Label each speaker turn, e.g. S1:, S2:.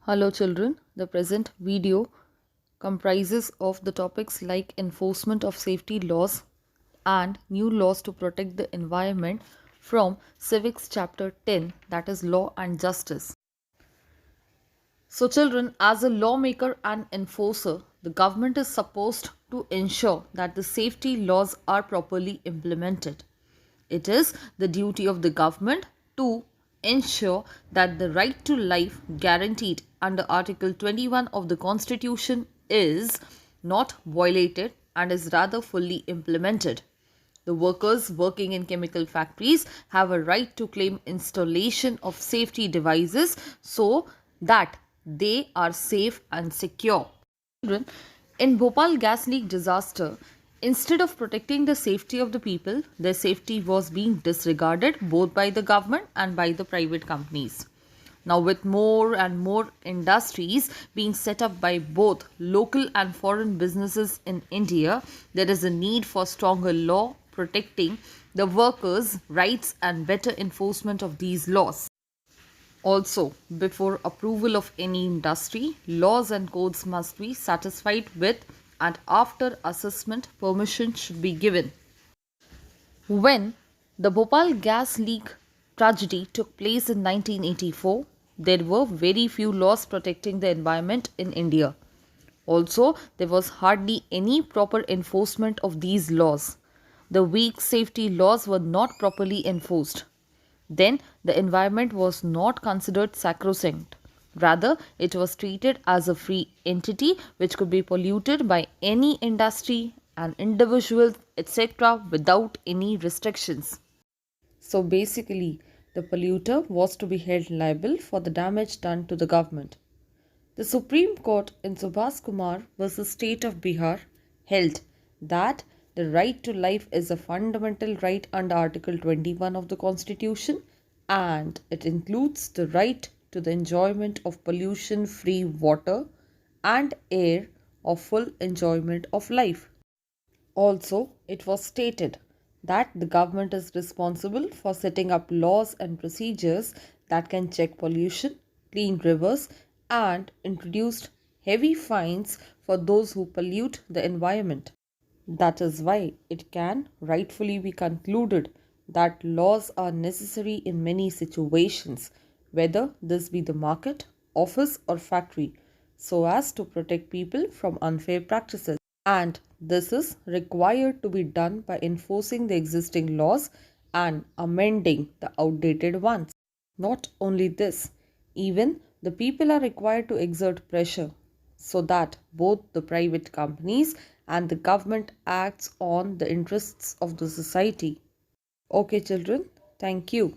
S1: Hello children, the present video comprises of the topics like enforcement of safety laws and new laws to protect the environment from Civics chapter 10, that is law and justice. So children, as a lawmaker and enforcer, the government is supposed to ensure that the safety laws are properly implemented. It is the duty of the government to ensure that the right to life guaranteed under Article 21 of the Constitution is not violated and is rather fully implemented. The workers working in chemical factories have a right to claim installation of safety devices so that they are safe and secure. Children, in Bhopal gas leak disaster, instead of protecting the safety of the people, their safety was being disregarded both by the government and by the private companies. Now, with more and more industries being set up by both local and foreign businesses in India, there is a need for stronger law protecting the workers' rights and better enforcement of these laws. Also, before approval of any industry, laws and codes must be satisfied with, and after assessment, permission should be given. When the Bhopal gas leak tragedy took place in 1984, there were very few laws protecting the environment in India. Also, there was hardly any proper enforcement of these laws. The weak safety laws were not properly enforced. Then the environment was not considered sacrosanct. Rather, it was treated as a free entity which could be polluted by any industry and individual, etc., without any restrictions. So basically, the polluter was to be held liable for the damage done to the government. The Supreme Court in Subhas Kumar versus State of Bihar held that the right to life is a fundamental right under Article 21 of the Constitution and it includes the right to the enjoyment of pollution free water and air or full enjoyment of life. Also, it was stated that the government is responsible for setting up laws and procedures that can check pollution, clean rivers, and introduced heavy fines for those who pollute the environment. That is why it can rightfully be concluded that laws are necessary in many situations, whether this be the market, office, or factory, so as to protect people from unfair practices. And this is required to be done by enforcing the existing laws and amending the outdated ones. Not only this, even the people are required to exert pressure so that both the private companies and the government acts on the interests of the society. Okay children, thank you.